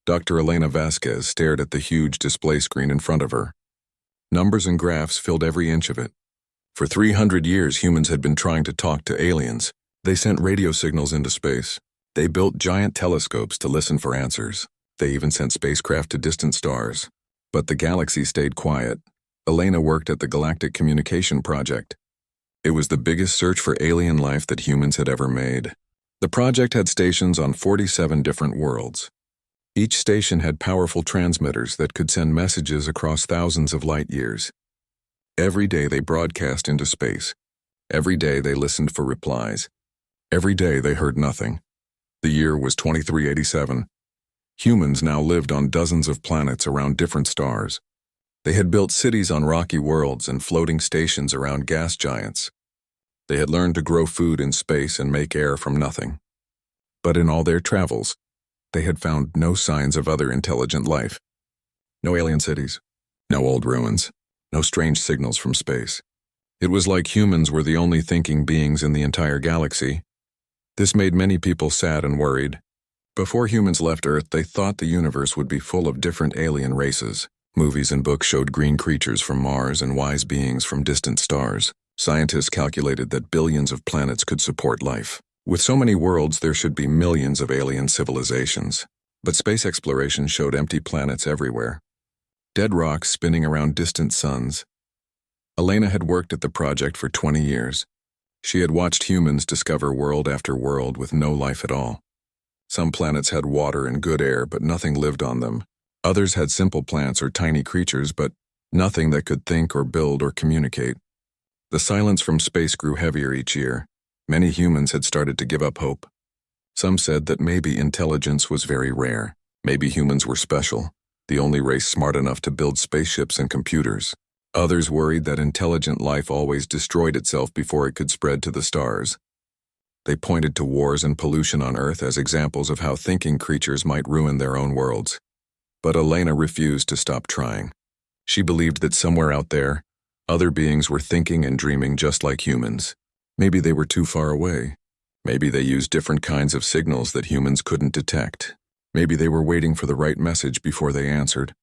Dr. Elena Vasquez stared at the huge display screen in front of her. Numbers and graphs filled every inch of it. For 300 years, humans had been trying to talk to aliens. They sent radio signals into space. They built giant telescopes to listen for answers. They even sent spacecraft to distant stars. But the galaxy stayed quiet. Elena worked at the Galactic Communication Project. It was the biggest search for alien life that humans had ever made. The project had stations on 47 different worlds. Each station had powerful transmitters that could send messages across thousands of light years. Every day they broadcast into space. Every day they listened for replies. Every day they heard nothing. The year was 2387. Humans now lived on dozens of planets around different stars. They had built cities on rocky worlds and floating stations around gas giants. They had learned to grow food in space and make air from nothing. But in all their travels, they had found no signs of other intelligent life. No alien cities, no old ruins, no strange signals from space. It was like humans were the only thinking beings in the entire galaxy. This made many people sad and worried. Before humans left Earth, they thought the universe would be full of different alien races. Movies and books showed green creatures from Mars and wise beings from distant stars. Scientists calculated that billions of planets could support life. With so many worlds, there should be millions of alien civilizations. But space exploration showed empty planets everywhere. Dead rocks spinning around distant suns. Elena had worked at the project for 20 years. She had watched humans discover world after world with no life at all. Some planets had water and good air, but nothing lived on them. Others had simple plants or tiny creatures, but nothing that could think or build or communicate. The silence from space grew heavier each year. Many humans had started to give up hope. Some said that maybe intelligence was very rare. Maybe humans were special, the only race smart enough to build spaceships and computers. Others worried that intelligent life always destroyed itself before it could spread to the stars. They pointed to wars and pollution on Earth as examples of how thinking creatures might ruin their own worlds. But Elena refused to stop trying. She believed that somewhere out there, other beings were thinking and dreaming just like humans. Maybe they were too far away. Maybe they used different kinds of signals that humans couldn't detect. Maybe they were waiting for the right message before they answered.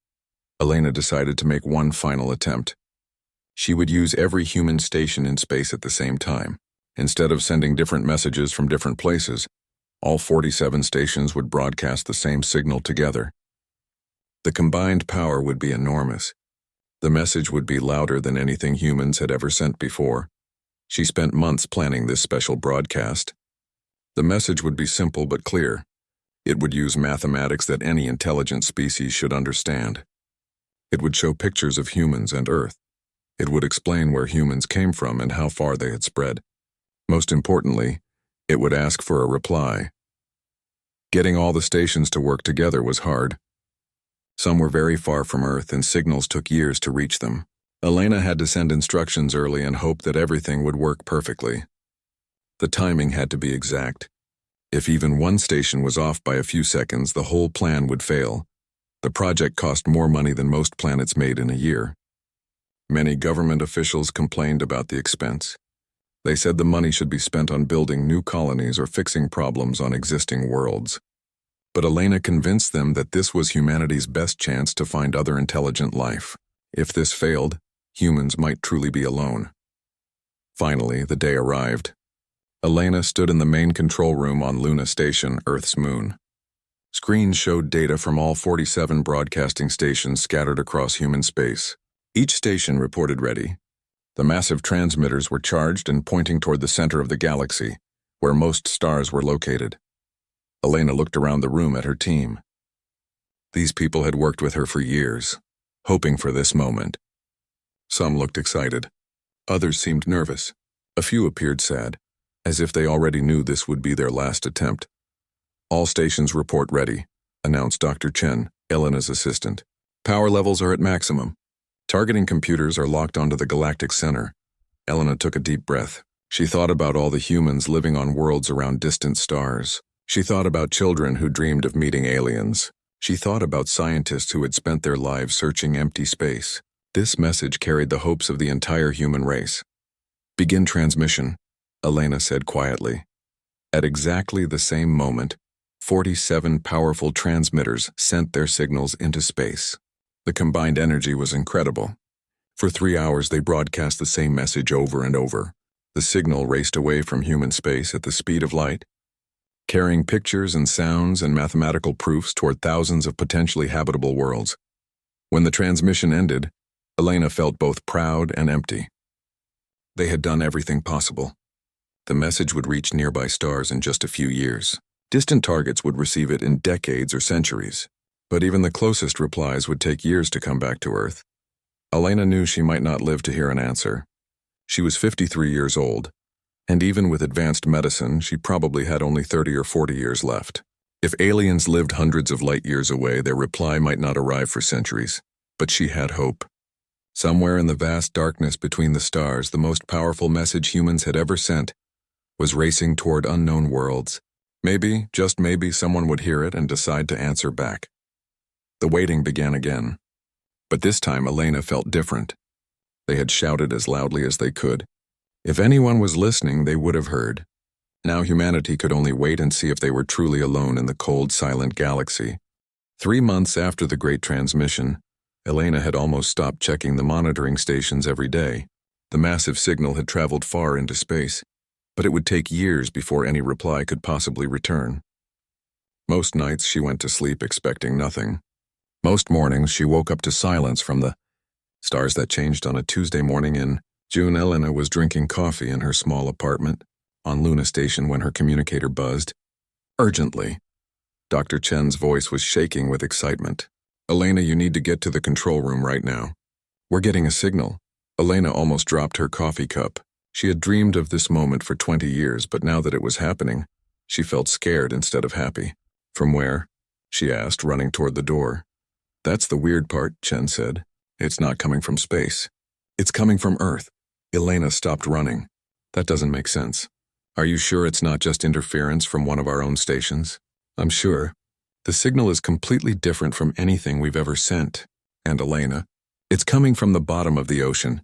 Elena decided to make one final attempt. She would use every human station in space at the same time. Instead of sending different messages from different places, all 47 stations would broadcast the same signal together. The combined power would be enormous. The message would be louder than anything humans had ever sent before. She spent months planning this special broadcast. The message would be simple but clear. It would use mathematics that any intelligent species should understand. It would show pictures of humans and Earth. It would explain where humans came from and how far they had spread. Most importantly, it would ask for a reply. Getting all the stations to work together was hard. Some were very far from Earth and signals took years to reach them. Elena had to send instructions early and hope that everything would work perfectly. The timing had to be exact. If even one station was off by a few seconds, the whole plan would fail. The project cost more money than most planets made in a year. Many government officials complained about the expense. They said the money should be spent on building new colonies or fixing problems on existing worlds. But Elena convinced them that this was humanity's best chance to find other intelligent life. If this failed, humans might truly be alone. Finally, the day arrived. Elena stood in the main control room on Luna Station, Earth's moon. Screens showed data from all 47 broadcasting stations scattered across human space. Each station reported ready. The massive transmitters were charged and pointing toward the center of the galaxy, where most stars were located. Elena looked around the room at her team. These people had worked with her for years, hoping for this moment. Some looked excited. Others seemed nervous. A few appeared sad, as if they already knew this would be their last attempt. "All stations report ready," announced Dr. Chen, Elena's assistant. "Power levels are at maximum. Targeting computers are locked onto the galactic center." Elena took a deep breath. She thought about all the humans living on worlds around distant stars. She thought about children who dreamed of meeting aliens. She thought about scientists who had spent their lives searching empty space. This message carried the hopes of the entire human race. "Begin transmission," Elena said quietly. At exactly the same moment, 47 powerful transmitters sent their signals into space. The combined energy was incredible. For 3 hours they broadcast the same message over and over. The signal raced away from human space at the speed of light, carrying pictures and sounds and mathematical proofs toward thousands of potentially habitable worlds. When the transmission ended, Elena felt both proud and empty. They had done everything possible. The message would reach nearby stars in just a few years. Distant targets would receive it in decades or centuries. But even the closest replies would take years to come back to Earth. Elena knew she might not live to hear an answer. She was 53 years old, and even with advanced medicine, she probably had only 30 or 40 years left. If aliens lived hundreds of light years away, their reply might not arrive for centuries. But she had hope. Somewhere in the vast darkness between the stars, the most powerful message humans had ever sent was racing toward unknown worlds. Maybe, just maybe, someone would hear it and decide to answer back. The waiting began again. But this time Elena felt different. They had shouted as loudly as they could. If anyone was listening, they would have heard. Now humanity could only wait and see if they were truly alone in the cold, silent galaxy. 3 months after the Great Transmission, Elena had almost stopped checking the monitoring stations every day. The massive signal had traveled far into space, but it would take years before any reply could possibly return. Most nights she went to sleep expecting nothing. Most mornings she woke up to silence from the stars that changed on a Tuesday morning in June. Elena was drinking coffee in her small apartment on Luna Station when her communicator buzzed. Urgently. Dr. Chen's voice was shaking with excitement. Elena, you need to get to the control room right now. We're getting a signal. Elena almost dropped her coffee cup. She had dreamed of this moment for 20 years, but now that it was happening, she felt scared instead of happy. From where? She asked, running toward the door. That's the weird part, Chen said. It's not coming from space. It's coming from Earth. Elena stopped running. That doesn't make sense. Are you sure it's not just interference from one of our own stations? I'm sure. The signal is completely different from anything we've ever sent. And Elena, it's coming from the bottom of the ocean.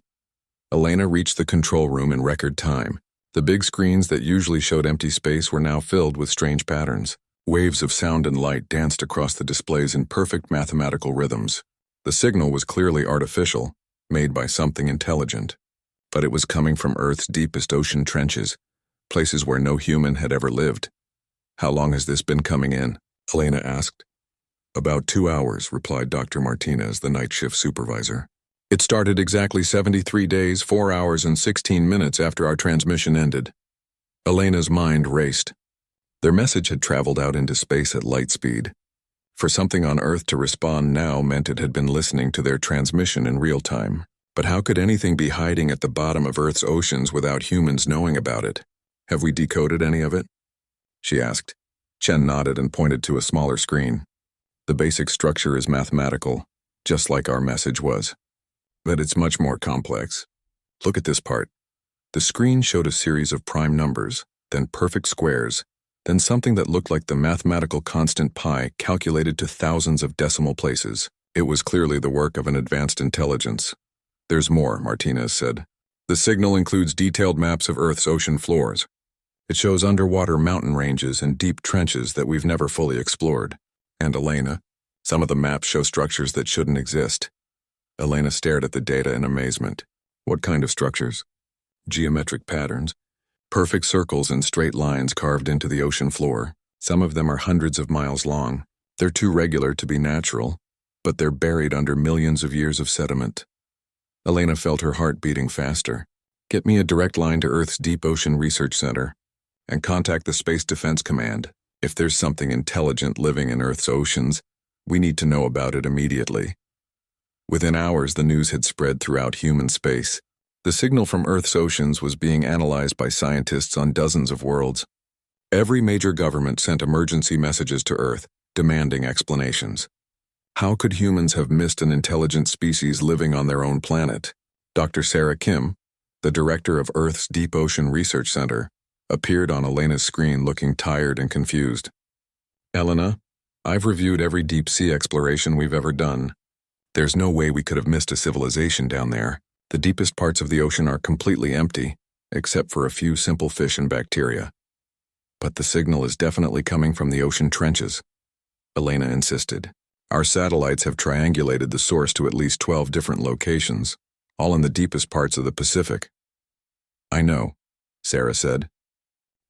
Elena reached the control room in record time. The big screens that usually showed empty space were now filled with strange patterns. Waves of sound and light danced across the displays in perfect mathematical rhythms. The signal was clearly artificial, made by something intelligent. But it was coming from Earth's deepest ocean trenches, places where no human had ever lived. How long has this been coming in? Elena asked. About 2 hours, replied Dr. Martinez, the night shift supervisor. It started exactly 73 days, 4 hours, and 16 minutes after our transmission ended. Elena's mind raced. Their message had traveled out into space at light speed. For something on Earth to respond now meant it had been listening to their transmission in real time. But how could anything be hiding at the bottom of Earth's oceans without humans knowing about it? Have we decoded any of it? She asked. Chen nodded and pointed to a smaller screen. The basic structure is mathematical, just like our message was. But it's much more complex. Look at this part. The screen showed a series of prime numbers, then perfect squares, then something that looked like the mathematical constant pi calculated to thousands of decimal places. It was clearly the work of an advanced intelligence. There's more, Martinez said. The signal includes detailed maps of Earth's ocean floors. It shows underwater mountain ranges and deep trenches that we've never fully explored. And Elena, some of the maps show structures that shouldn't exist. Elena stared at the data in amazement. What kind of structures? Geometric patterns. Perfect circles and straight lines carved into the ocean floor. Some of them are hundreds of miles long. They're too regular to be natural, but they're buried under millions of years of sediment. Elena felt her heart beating faster. Get me a direct line to Earth's Deep Ocean Research Center and contact the Space Defense Command. If there's something intelligent living in Earth's oceans, we need to know about it immediately. Within hours, the news had spread throughout human space. The signal from Earth's oceans was being analyzed by scientists on dozens of worlds. Every major government sent emergency messages to Earth, demanding explanations. How could humans have missed an intelligent species living on their own planet? Dr. Sarah Kim, the director of Earth's Deep Ocean Research Center, appeared on Elena's screen looking tired and confused. Elena, I've reviewed every deep sea exploration we've ever done. There's no way we could have missed a civilization down there. The deepest parts of the ocean are completely empty, except for a few simple fish and bacteria. But the signal is definitely coming from the ocean trenches, Elena insisted. Our satellites have triangulated the source to at least 12 different locations, all in the deepest parts of the Pacific. I know, Sarah said.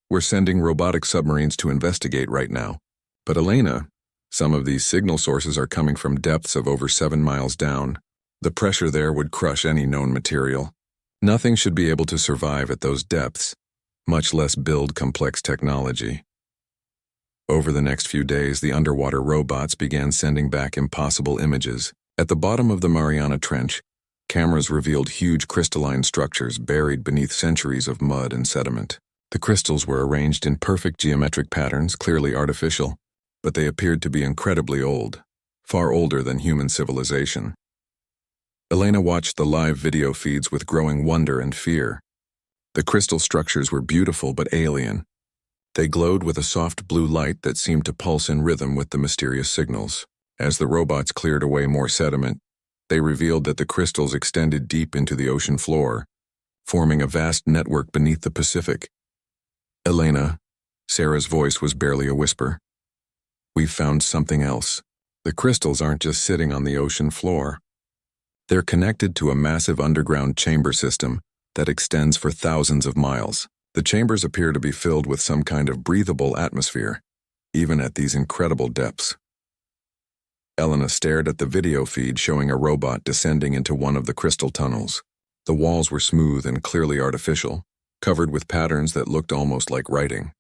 We're sending robotic submarines to investigate right now. But Elena, some of these signal sources are coming from depths of over 7 miles down. The pressure there would crush any known material. Nothing should be able to survive at those depths, much less build complex technology. Over the next few days, the underwater robots began sending back impossible images. At the bottom of the Mariana Trench, cameras revealed huge crystalline structures buried beneath centuries of mud and sediment. The crystals were arranged in perfect geometric patterns, clearly artificial, but they appeared to be incredibly old, far older than human civilization. Elena watched the live video feeds with growing wonder and fear. The crystal structures were beautiful but alien. They glowed with a soft blue light that seemed to pulse in rhythm with the mysterious signals. As the robots cleared away more sediment, they revealed that the crystals extended deep into the ocean floor, forming a vast network beneath the Pacific. Elena, Sarah's voice was barely a whisper. We've found something else. The crystals aren't just sitting on the ocean floor. They're connected to a massive underground chamber system that extends for thousands of miles. The chambers appear to be filled with some kind of breathable atmosphere, even at these incredible depths. Elena stared at the video feed showing a robot descending into one of the crystal tunnels. The walls were smooth and clearly artificial, covered with patterns that looked almost like writing.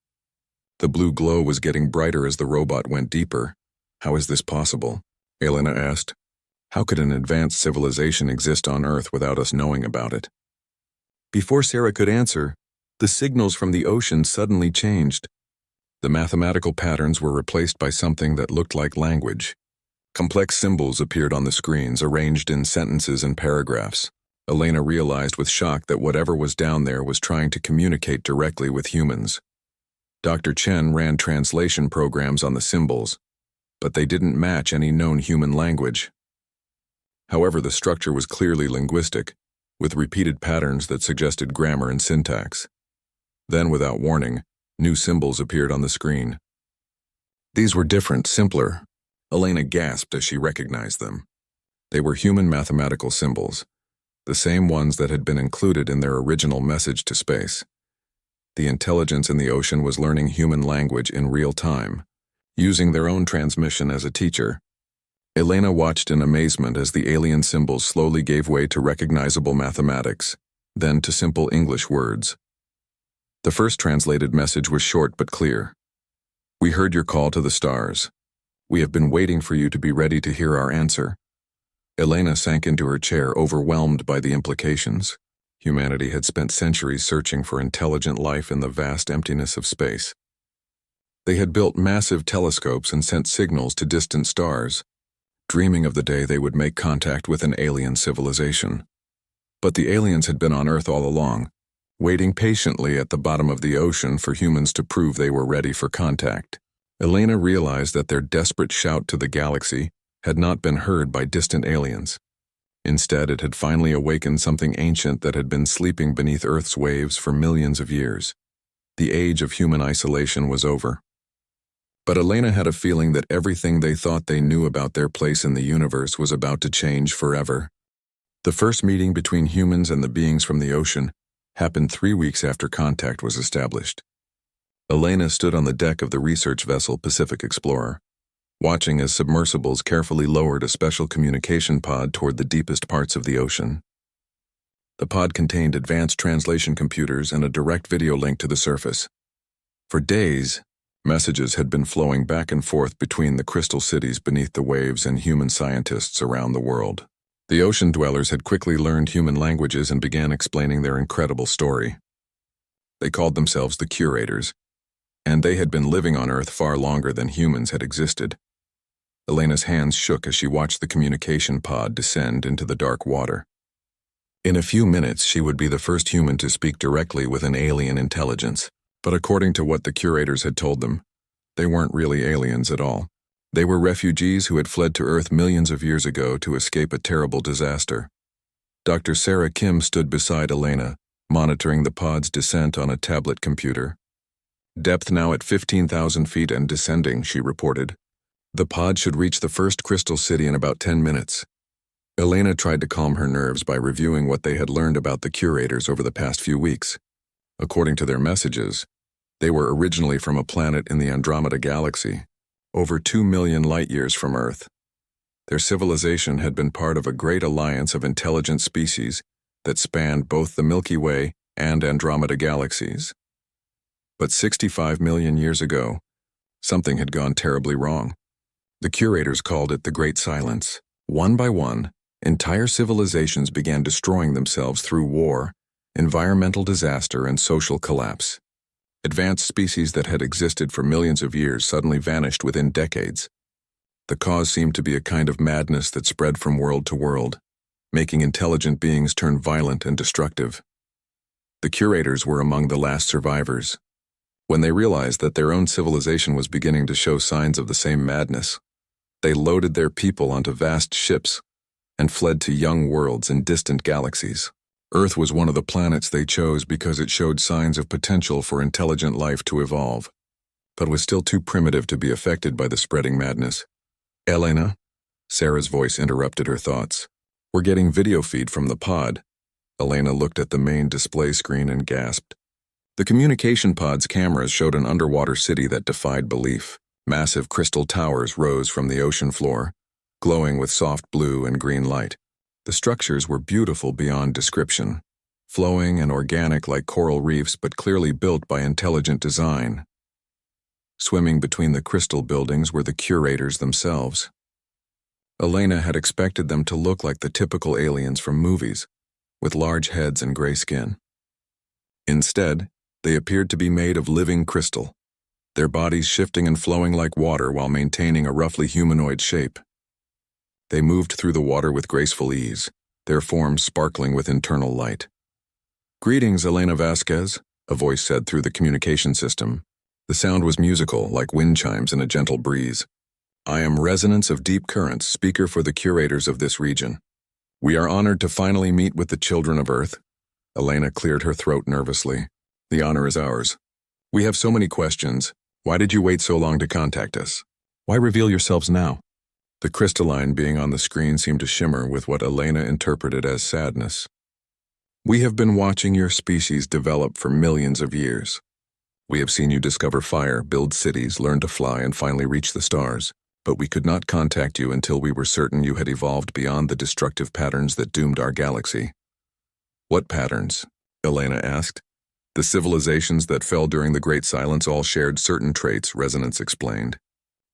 The blue glow was getting brighter as the robot went deeper. How is this possible? Elena asked. How could an advanced civilization exist on Earth without us knowing about it? Before Sarah could answer, the signals from the ocean suddenly changed. The mathematical patterns were replaced by something that looked like language. Complex symbols appeared on the screens, arranged in sentences and paragraphs. Elena realized with shock that whatever was down there was trying to communicate directly with humans. Dr. Chen ran translation programs on the symbols, but they didn't match any known human language. However, the structure was clearly linguistic, with repeated patterns that suggested grammar and syntax. Then, without warning, new symbols appeared on the screen. These were different, simpler. Elena gasped as she recognized them. They were human mathematical symbols, the same ones that had been included in their original message to space. The intelligence in the ocean was learning human language in real time, using their own transmission as a teacher. Elena watched in amazement as the alien symbols slowly gave way to recognizable mathematics, then to simple English words. The first translated message was short but clear. We heard your call to the stars. We have been waiting for you to be ready to hear our answer. Elena sank into her chair, overwhelmed by the implications. Humanity had spent centuries searching for intelligent life in the vast emptiness of space. They had built massive telescopes and sent signals to distant stars, dreaming of the day they would make contact with an alien civilization. But the aliens had been on Earth all along, waiting patiently at the bottom of the ocean for humans to prove they were ready for contact. Elena realized that their desperate shout to the galaxy had not been heard by distant aliens. Instead, it had finally awakened something ancient that had been sleeping beneath Earth's waves for millions of years. The age of human isolation was over. But Elena had a feeling that everything they thought they knew about their place in the universe was about to change forever. The first meeting between humans and the beings from the ocean happened 3 weeks after contact was established. Elena stood on the deck of the research vessel Pacific Explorer, watching as submersibles carefully lowered a special communication pod toward the deepest parts of the ocean. The pod contained advanced translation computers and a direct video link to the surface. For days, messages had been flowing back and forth between the crystal cities beneath the waves and human scientists around the world. The ocean dwellers had quickly learned human languages and began explaining their incredible story. They called themselves the Curators, and they had been living on Earth far longer than humans had existed. Elena's hands shook as she watched the communication pod descend into the dark water. In a few minutes, she would be the first human to speak directly with an alien intelligence. But according to what the Curators had told them, they weren't really aliens at all. They were refugees who had fled to Earth millions of years ago to escape a terrible disaster. Dr. Sarah Kim stood beside Elena, monitoring the pod's descent on a tablet computer. Depth now at 15,000 feet and descending, she reported. The pod should reach the first crystal city in about 10 minutes. Elena tried to calm her nerves by reviewing what they had learned about the curators over the past few weeks. According to their messages, they were originally from a planet in the Andromeda Galaxy, over 2 million light-years from Earth. Their civilization had been part of a great alliance of intelligent species that spanned both the Milky Way and Andromeda galaxies. But 65 million years ago, something had gone terribly wrong. The curators called it the Great Silence. One by one, entire civilizations began destroying themselves through war, environmental disaster, and social collapse. Advanced species that had existed for millions of years suddenly vanished within decades. The cause seemed to be a kind of madness that spread from world to world, making intelligent beings turn violent and destructive. The curators were among the last survivors. When they realized that their own civilization was beginning to show signs of the same madness, they loaded their people onto vast ships and fled to young worlds in distant galaxies. Earth was one of the planets they chose because it showed signs of potential for intelligent life to evolve, but was still too primitive to be affected by the spreading madness. Elena, Sarah's voice interrupted her thoughts. We're getting video feed from the pod. Elena looked at the main display screen and gasped. The communication pod's cameras showed an underwater city that defied belief. Massive crystal towers rose from the ocean floor, glowing with soft blue and green light. The structures were beautiful beyond description, flowing and organic like coral reefs but clearly built by intelligent design. Swimming between the crystal buildings were the curators themselves. Elena had expected them to look like the typical aliens from movies, with large heads and gray skin. Instead, they appeared to be made of living crystal, their bodies shifting and flowing like water while maintaining a roughly humanoid shape. They moved through the water with graceful ease, their forms sparkling with internal light. "Greetings, Elena Vasquez," a voice said through the communication system. The sound was musical, like wind chimes in a gentle breeze. "I am Resonance of Deep Currents, speaker for the curators of this region. We are honored to finally meet with the children of Earth." Elena cleared her throat nervously. "The honor is ours. We have so many questions. Why did you wait so long to contact us? Why reveal yourselves now?" The crystalline being on the screen seemed to shimmer with what Elena interpreted as sadness. "We have been watching your species develop for millions of years. We have seen you discover fire, build cities, learn to fly, and finally reach the stars. But we could not contact you until we were certain you had evolved beyond the destructive patterns that doomed our galaxy." "What patterns?" Elena asked. "The civilizations that fell during the Great Silence all shared certain traits," Resonance explained.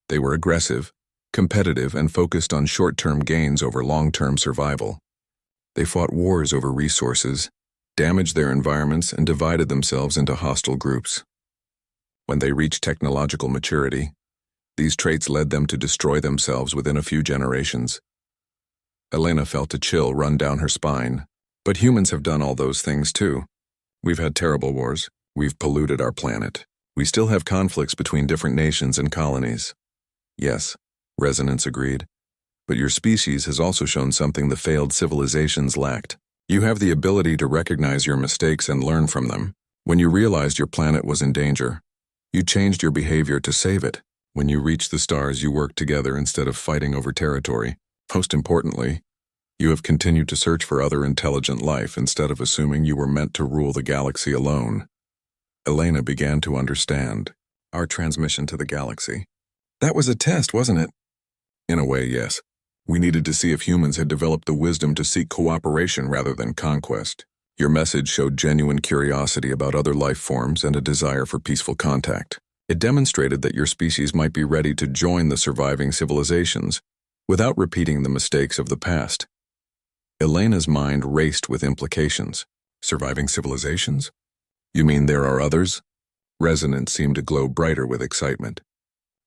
"They were aggressive, competitive, and focused on short-term gains over long-term survival. They fought wars over resources, damaged their environments, and divided themselves into hostile groups. When they reached technological maturity, these traits led them to destroy themselves within a few generations." Elena felt a chill run down her spine. "But humans have done all those things too. We've had terrible wars. We've polluted our planet. We still have conflicts between different nations and colonies." "Yes," Resonance agreed. "But your species has also shown something the failed civilizations lacked. You have the ability to recognize your mistakes and learn from them. When you realized your planet was in danger, you changed your behavior to save it. When you reached the stars, you worked together instead of fighting over territory. Most importantly, you have continued to search for other intelligent life instead of assuming you were meant to rule the galaxy alone." Elena began to understand. "Our transmission to the galaxy. That was a test, wasn't it?" "In a way, yes. We needed to see if humans had developed the wisdom to seek cooperation rather than conquest. Your message showed genuine curiosity about other life forms and a desire for peaceful contact. It demonstrated that your species might be ready to join the surviving civilizations without repeating the mistakes of the past." Elena's mind raced with implications. "Surviving civilizations? You mean there are others?" Resonance seemed to glow brighter with excitement.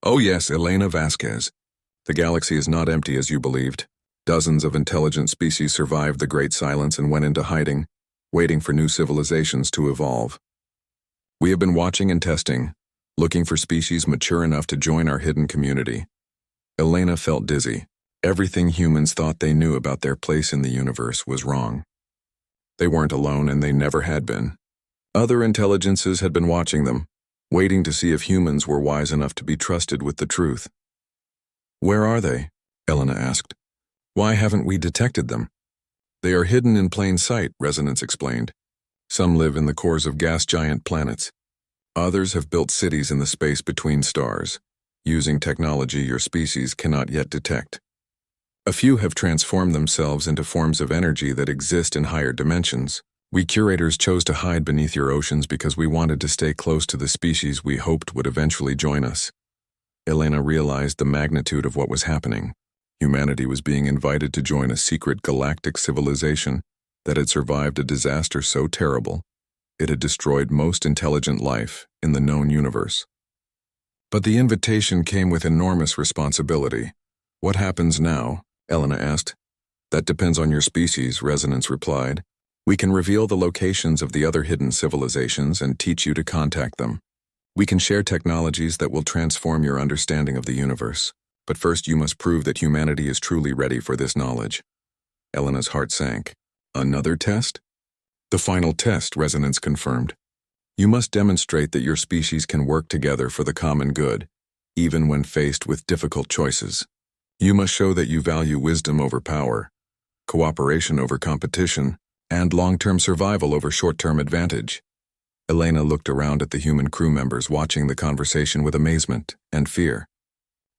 "Oh yes, Elena Vasquez. The galaxy is not empty as you believed. Dozens of intelligent species survived the Great Silence and went into hiding, waiting for new civilizations to evolve. We have been watching and testing, looking for species mature enough to join our hidden community." Elena felt dizzy. Everything humans thought they knew about their place in the universe was wrong. They weren't alone, and they never had been. Other intelligences had been watching them, waiting to see if humans were wise enough to be trusted with the truth. "Where are they?" Elena asked. "Why haven't we detected them?" "They are hidden in plain sight," Resonance explained. "Some live in the cores of gas giant planets. Others have built cities in the space between stars, using technology your species cannot yet detect. A few have transformed themselves into forms of energy that exist in higher dimensions. We curators chose to hide beneath your oceans because we wanted to stay close to the species we hoped would eventually join us." Elena realized the magnitude of what was happening. Humanity was being invited to join a secret galactic civilization that had survived a disaster so terrible it had destroyed most intelligent life in the known universe. But the invitation came with enormous responsibility. "What happens now?" Elena asked. "That depends on your species," Resonance replied. "We can reveal the locations of the other hidden civilizations and teach you to contact them. We can share technologies that will transform your understanding of the universe. But first you must prove that humanity is truly ready for this knowledge." Elena's heart sank. "Another test?" "The final test," Resonance confirmed. "You must demonstrate that your species can work together for the common good, even when faced with difficult choices. You must show that you value wisdom over power, cooperation over competition, and long-term survival over short-term advantage." Elena looked around at the human crew members watching the conversation with amazement and fear.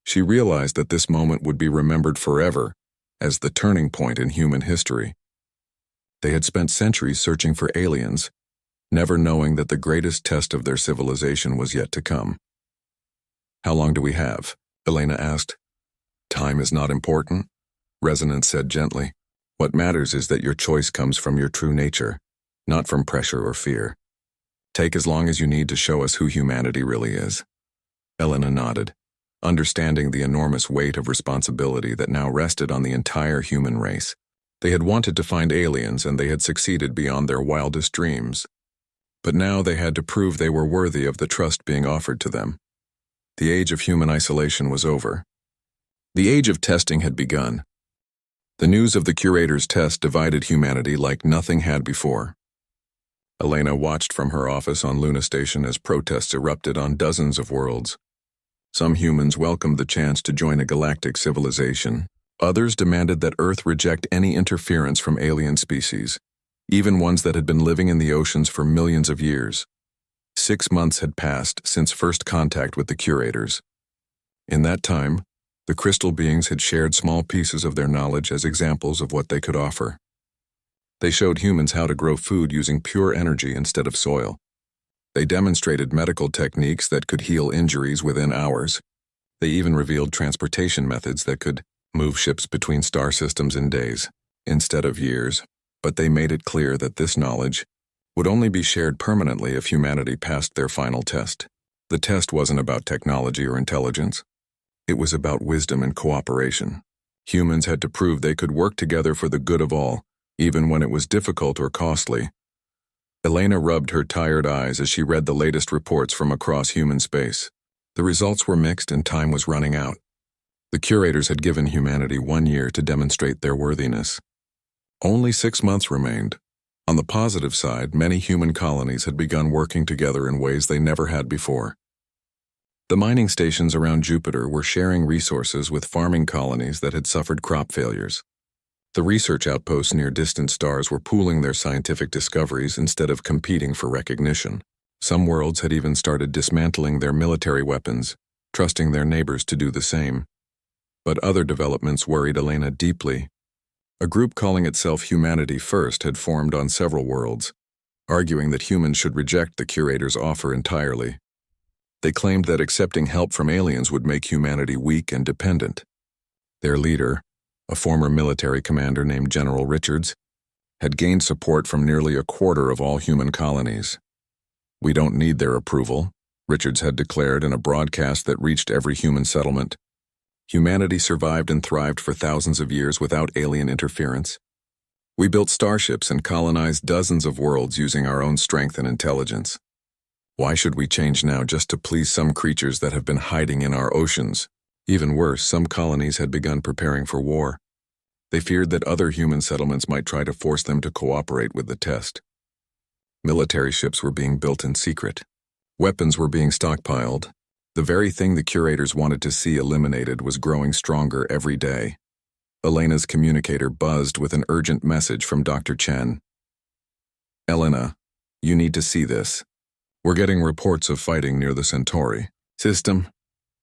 She realized that this moment would be remembered forever as the turning point in human history. They had spent centuries searching for aliens, never knowing that the greatest test of their civilization was yet to come. "How long do we have?" Elena asked. "Time is not important," Resonance said gently. "What matters is that your choice comes from your true nature, not from pressure or fear. Take as long as you need to show us who humanity really is." Elena nodded, understanding the enormous weight of responsibility that now rested on the entire human race. They had wanted to find aliens, and they had succeeded beyond their wildest dreams. But now they had to prove they were worthy of the trust being offered to them. The age of human isolation was over. The age of testing had begun. The news of the curator's test divided humanity like nothing had before. Elena watched from her office on Luna Station as protests erupted on dozens of worlds. Some humans welcomed the chance to join a galactic civilization. Others demanded that Earth reject any interference from alien species, even ones that had been living in the oceans for millions of years. 6 months had passed since first contact with the curators. In that time, the crystal beings had shared small pieces of their knowledge as examples of what they could offer. They showed humans how to grow food using pure energy instead of soil. They demonstrated medical techniques that could heal injuries within hours. They even revealed transportation methods that could move ships between star systems in days, instead of years, but they made it clear that this knowledge would only be shared permanently if humanity passed their final test. The test wasn't about technology or intelligence. It was about wisdom and cooperation. Humans had to prove they could work together for the good of all, even when it was difficult or costly. Elena rubbed her tired eyes as she read the latest reports from across human space. The results were mixed and time was running out. The curators had given humanity 1 year to demonstrate their worthiness. Only 6 months remained. On the positive side, many human colonies had begun working together in ways they never had before. The mining stations around Jupiter were sharing resources with farming colonies that had suffered crop failures. The research outposts near distant stars were pooling their scientific discoveries instead of competing for recognition. Some worlds had even started dismantling their military weapons, trusting their neighbors to do the same. But other developments worried Elena deeply. A group calling itself Humanity First had formed on several worlds, arguing that humans should reject the curator's offer entirely. They claimed that accepting help from aliens would make humanity weak and dependent. Their leader, a former military commander named General Richards, had gained support from nearly a quarter of all human colonies. "We don't need their approval," Richards had declared in a broadcast that reached every human settlement. Humanity survived and thrived for thousands of years without alien interference. We built starships and colonized dozens of worlds using our own strength and intelligence. Why should we change now just to please some creatures that have been hiding in our oceans? Even worse, some colonies had begun preparing for war. They feared that other human settlements might try to force them to cooperate with the test. Military ships were being built in secret. Weapons were being stockpiled. The very thing the curators wanted to see eliminated was growing stronger every day. Elena's communicator buzzed with an urgent message from Dr. Chen. "Elena, you need to see this. We're getting reports of fighting near the Centauri system."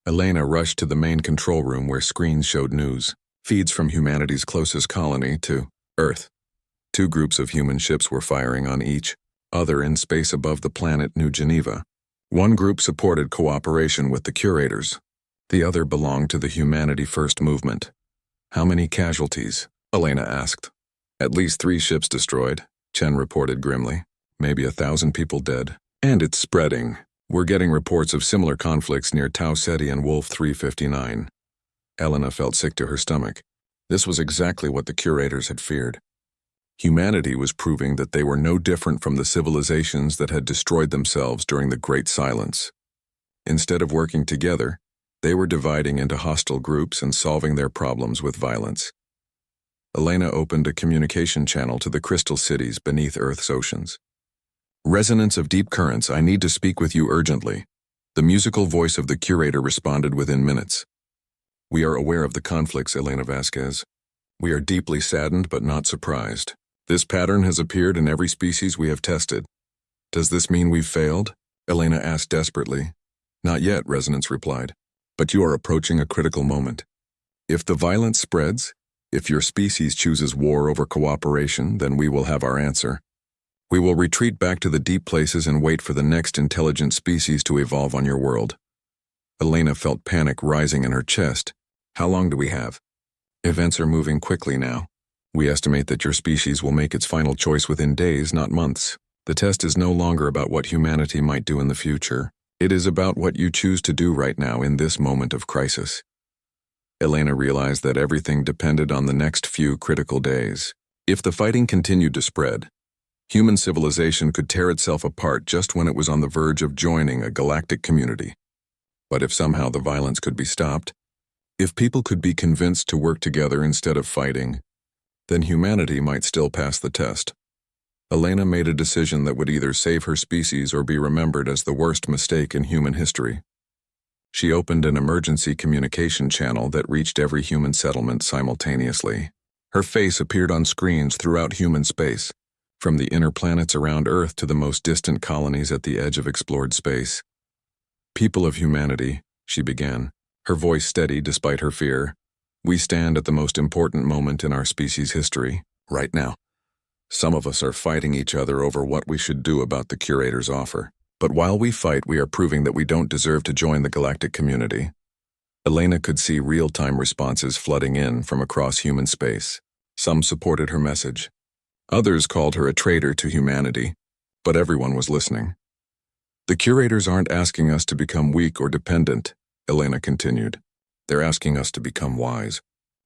Elena rushed to the main control room where screens showed news, feeds from humanity's closest colony to Earth. Two groups of human ships were firing on each other in space above the planet New Geneva. One group supported cooperation with the curators. The other belonged to the Humanity First movement. "How many casualties?" Elena asked. "At least 3 ships destroyed," Chen reported grimly. "Maybe 1,000 people dead. And it's spreading. We're getting reports of similar conflicts near Tau Ceti and Wolf 359. Elena felt sick to her stomach. This was exactly what the curators had feared. Humanity was proving that they were no different from the civilizations that had destroyed themselves during the Great Silence. Instead of working together, they were dividing into hostile groups and solving their problems with violence. Elena opened a communication channel to the crystal cities beneath Earth's oceans. "Resonance of deep currents, I need to speak with you urgently." The musical voice of the curator responded within minutes. "We are aware of the conflicts, Elena Vasquez. We are deeply saddened but not surprised. This pattern has appeared in every species we have tested." "Does this mean we've failed?" Elena asked desperately. "Not yet," Resonance replied. "But you are approaching a critical moment. If the violence spreads, if your species chooses war over cooperation, then we will have our answer. We will retreat back to the deep places and wait for the next intelligent species to evolve on your world." Elena felt panic rising in her chest. "How long do we have?" "Events are moving quickly now. We estimate that your species will make its final choice within days, not months. The test is no longer about what humanity might do in the future. It is about what you choose to do right now in this moment of crisis." Elena realized that everything depended on the next few critical days. If the fighting continued to spread, human civilization could tear itself apart just when it was on the verge of joining a galactic community. But if somehow the violence could be stopped, if people could be convinced to work together instead of fighting, then humanity might still pass the test. Elena made a decision that would either save her species or be remembered as the worst mistake in human history. She opened an emergency communication channel that reached every human settlement simultaneously. Her face appeared on screens throughout human space, from the inner planets around Earth to the most distant colonies at the edge of explored space. "People of humanity," she began, her voice steady despite her fear, "we stand at the most important moment in our species' history, right now. Some of us are fighting each other over what we should do about the curator's offer. But while we fight, we are proving that we don't deserve to join the galactic community." Elena could see real-time responses flooding in from across human space. Some supported her message. Others called her a traitor to humanity, but everyone was listening. "The curators aren't asking us to become weak or dependent," Elena continued. "They're asking us to become wise.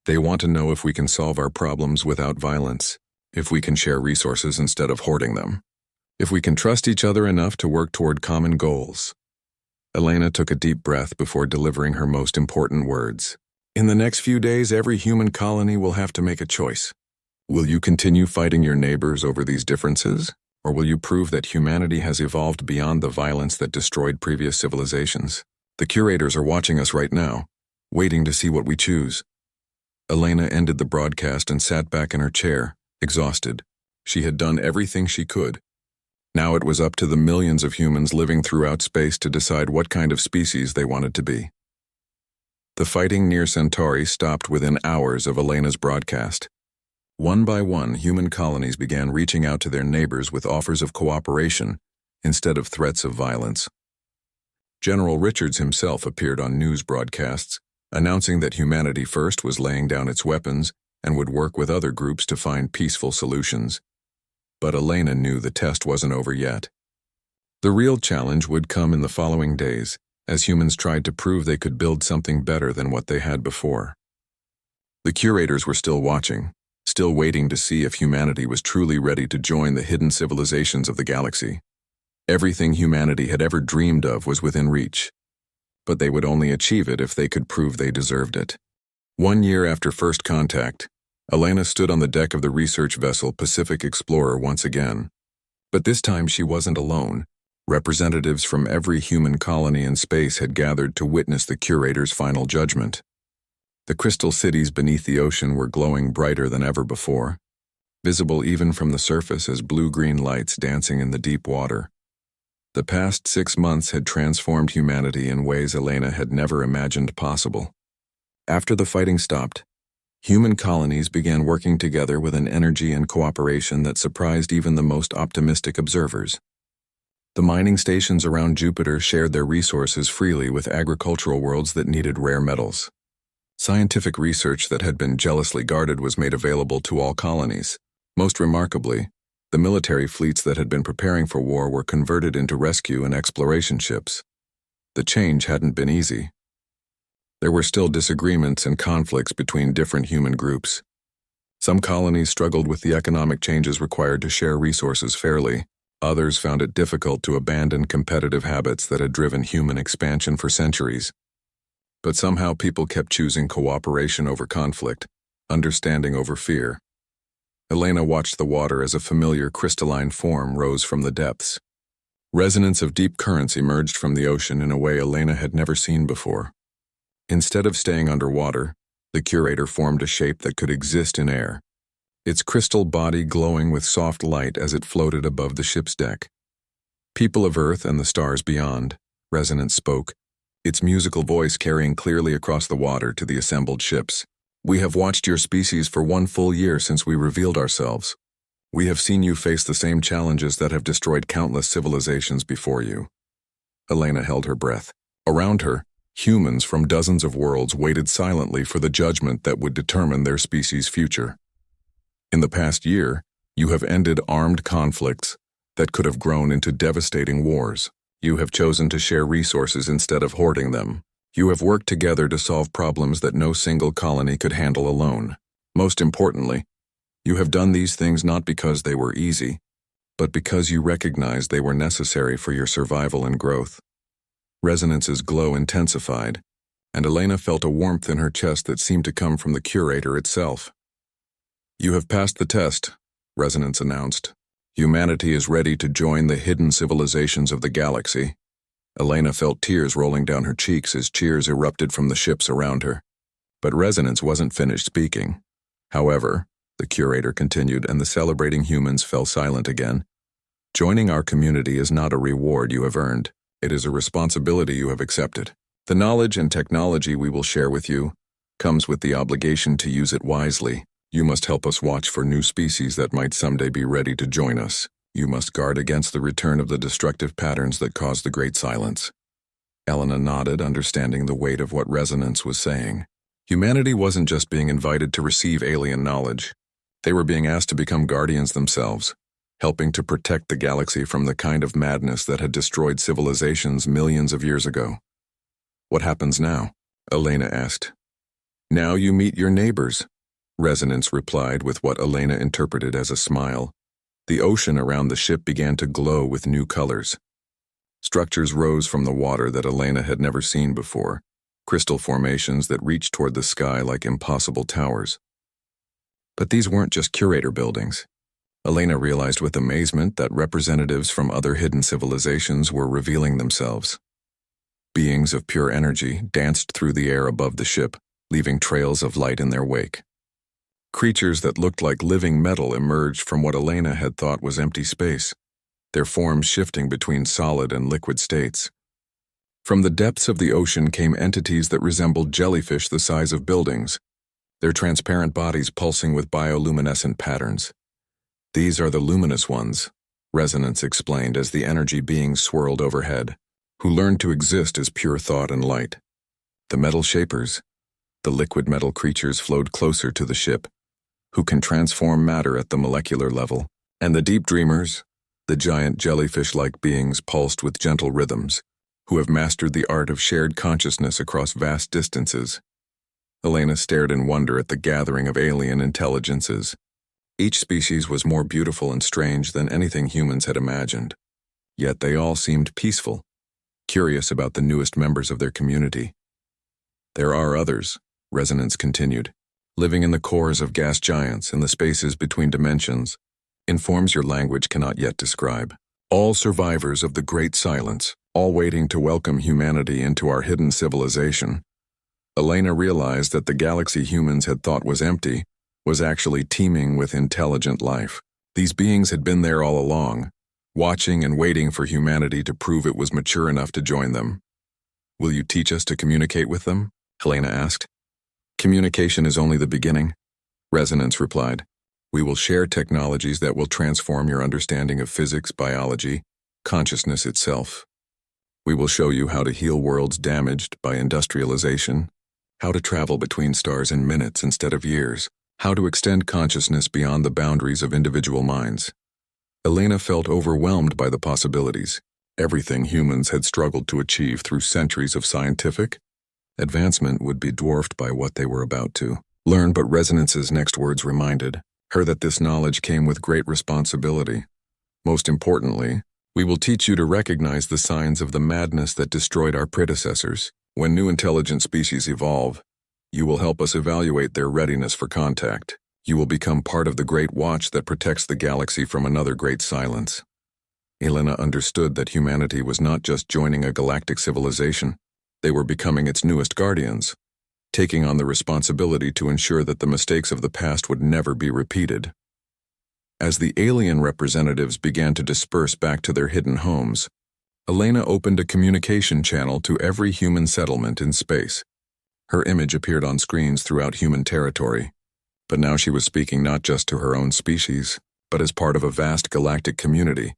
They want to know if we can solve our problems without violence, if we can share resources instead of hoarding them, if we can trust each other enough to work toward common goals." Elena took a deep breath before delivering her most important words. "In the next few days, every human colony will have to make a choice. Will you continue fighting your neighbors over these differences, or will you prove that humanity has evolved beyond the violence that destroyed previous civilizations? The curators are watching us right now, waiting to see what we choose." Elena ended the broadcast and sat back in her chair, exhausted. She had done everything she could. Now it was up to the millions of humans living throughout space to decide what kind of species they wanted to be. The fighting near Centauri stopped within hours of Elena's broadcast. One by one, human colonies began reaching out to their neighbors with offers of cooperation instead of threats of violence. General Richards himself appeared on news broadcasts, announcing that Humanity First was laying down its weapons and would work with other groups to find peaceful solutions. But Elena knew the test wasn't over yet. The real challenge would come in the following days, as humans tried to prove they could build something better than what they had before. The curators were still watching, still waiting to see if humanity was truly ready to join the hidden civilizations of the galaxy. Everything humanity had ever dreamed of was within reach, but they would only achieve it if they could prove they deserved it. 1 year after first contact, Elena stood on the deck of the research vessel Pacific Explorer once again. But this time she wasn't alone. Representatives from every human colony in space had gathered to witness the curator's final judgment. The crystal cities beneath the ocean were glowing brighter than ever before, visible even from the surface as blue-green lights dancing in the deep water. The past 6 months had transformed humanity in ways Elena had never imagined possible. After the fighting stopped, human colonies began working together with an energy and cooperation that surprised even the most optimistic observers. The mining stations around Jupiter shared their resources freely with agricultural worlds that needed rare metals. Scientific research that had been jealously guarded was made available to all colonies. Most remarkably, the military fleets that had been preparing for war were converted into rescue and exploration ships. The change hadn't been easy. There were still disagreements and conflicts between different human groups. Some colonies struggled with the economic changes required to share resources fairly. Others found it difficult to abandon competitive habits that had driven human expansion for centuries. But somehow people kept choosing cooperation over conflict, understanding over fear. Elena watched the water as a familiar crystalline form rose from the depths. Resonance of deep currents emerged from the ocean in a way Elena had never seen before. Instead of staying underwater, the curator formed a shape that could exist in air, its crystal body glowing with soft light as it floated above the ship's deck. People of Earth and the stars beyond, Resonance spoke, its musical voice carrying clearly across the water to the assembled ships. We have watched your species for 1 full year since we revealed ourselves. We have seen you face the same challenges that have destroyed countless civilizations before you. Elena held her breath. Around her, humans from dozens of worlds waited silently for the judgment that would determine their species' future. In the past year, you have ended armed conflicts that could have grown into devastating wars. You have chosen to share resources instead of hoarding them. You have worked together to solve problems that no single colony could handle alone. Most importantly, you have done these things not because they were easy, but because you recognized they were necessary for your survival and growth. Resonance's glow intensified, and Elena felt a warmth in her chest that seemed to come from the curator itself. You have passed the test, Resonance announced. Humanity is ready to join the hidden civilizations of the galaxy. Elena felt tears rolling down her cheeks as cheers erupted from the ships around her. But Resonance wasn't finished speaking. However, the curator continued, and the celebrating humans fell silent again. Joining our community is not a reward you have earned. It is a responsibility you have accepted. The knowledge and technology we will share with you comes with the obligation to use it wisely. You must help us watch for new species that might someday be ready to join us. You must guard against the return of the destructive patterns that caused the Great Silence. Elena nodded, understanding the weight of what Resonance was saying. Humanity wasn't just being invited to receive alien knowledge. They were being asked to become guardians themselves, helping to protect the galaxy from the kind of madness that had destroyed civilizations millions of years ago. What happens now? Elena asked. Now you meet your neighbors, Resonance replied with what Elena interpreted as a smile. The ocean around the ship began to glow with new colors. Structures rose from the water that Elena had never seen before, crystal formations that reached toward the sky like impossible towers. But these weren't just curator buildings. Elena realized with amazement that representatives from other hidden civilizations were revealing themselves. Beings of pure energy danced through the air above the ship, leaving trails of light in their wake. Creatures that looked like living metal emerged from what Elena had thought was empty space, their forms shifting between solid and liquid states. From the depths of the ocean came entities that resembled jellyfish the size of buildings, their transparent bodies pulsing with bioluminescent patterns. These are the luminous ones, Resonance explained as the energy beings swirled overhead, who learned to exist as pure thought and light. The metal shapers, the liquid metal creatures, flowed closer to the ship, who can transform matter at the molecular level, and the deep dreamers, the giant jellyfish-like beings pulsed with gentle rhythms, who have mastered the art of shared consciousness across vast distances. Elena stared in wonder at the gathering of alien intelligences. Each species was more beautiful and strange than anything humans had imagined. Yet they all seemed peaceful, curious about the newest members of their community. There are others, Resonance continued, living in the cores of gas giants in the spaces between dimensions, in forms your language cannot yet describe. all survivors of the Great Silence, all waiting to welcome humanity into our hidden civilization. Elena realized that the galaxy humans had thought was empty was actually teeming with intelligent life. These beings had been there all along, watching and waiting for humanity to prove it was mature enough to join them. "Will you teach us to communicate with them?" Helena asked. "Communication is only the beginning," Resonance replied. "We will share technologies that will transform your understanding of physics, biology, consciousness itself. We will show you how to heal worlds damaged by industrialization, how to travel between stars in minutes instead of years, how to extend consciousness beyond the boundaries of individual minds." Elena felt overwhelmed by the possibilities. Everything humans had struggled to achieve through centuries of scientific advancement would be dwarfed by what they were about to learn, but Resonance's next words reminded her that this knowledge came with great responsibility. "Most importantly, we will teach you to recognize the signs of the madness that destroyed our predecessors. When new intelligent species evolve, you will help us evaluate their readiness for contact. You will become part of the Great Watch that protects the galaxy from another Great Silence." Elena understood that humanity was not just joining a galactic civilization, they were becoming its newest guardians, taking on the responsibility to ensure that the mistakes of the past would never be repeated. As the alien representatives began to disperse back to their hidden homes, Elena opened a communication channel to every human settlement in space. Her image appeared on screens throughout human territory, but now she was speaking not just to her own species, but as part of a vast galactic community.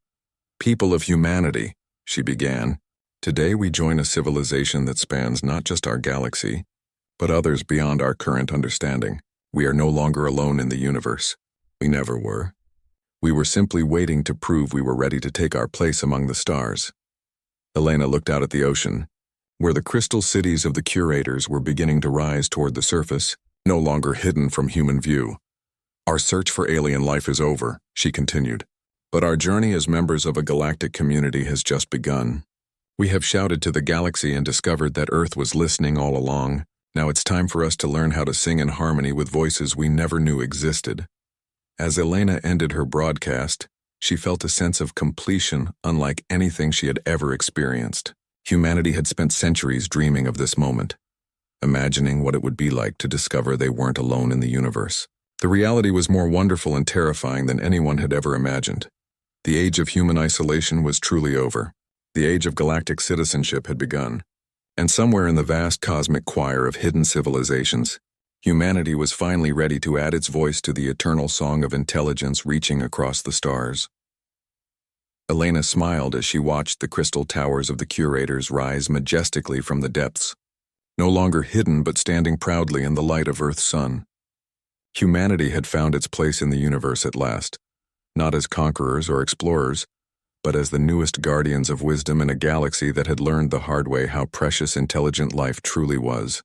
"People of humanity," she began, "today we join a civilization that spans not just our galaxy, but others beyond our current understanding. We are no longer alone in the universe. We never were. We were simply waiting to prove we were ready to take our place among the stars." Elena looked out at the ocean, where the crystal cities of the curators were beginning to rise toward the surface, no longer hidden from human view. "Our search for alien life is over," she continued, "but our journey as members of a galactic community has just begun. We have shouted to the galaxy and discovered that Earth was listening all along. Now it's time for us to learn how to sing in harmony with voices we never knew existed." As Elena ended her broadcast, she felt a sense of completion unlike anything she had ever experienced. Humanity had spent centuries dreaming of this moment, imagining what it would be like to discover they weren't alone in the universe. The reality was more wonderful and terrifying than anyone had ever imagined. The age of human isolation was truly over. The age of galactic citizenship had begun. And somewhere in the vast cosmic choir of hidden civilizations, humanity was finally ready to add its voice to the eternal song of intelligence reaching across the stars. Elena smiled as she watched the crystal towers of the curators rise majestically from the depths, no longer hidden but standing proudly in the light of Earth's sun. Humanity had found its place in the universe at last, not as conquerors or explorers, but as the newest guardians of wisdom in a galaxy that had learned the hard way how precious intelligent life truly was.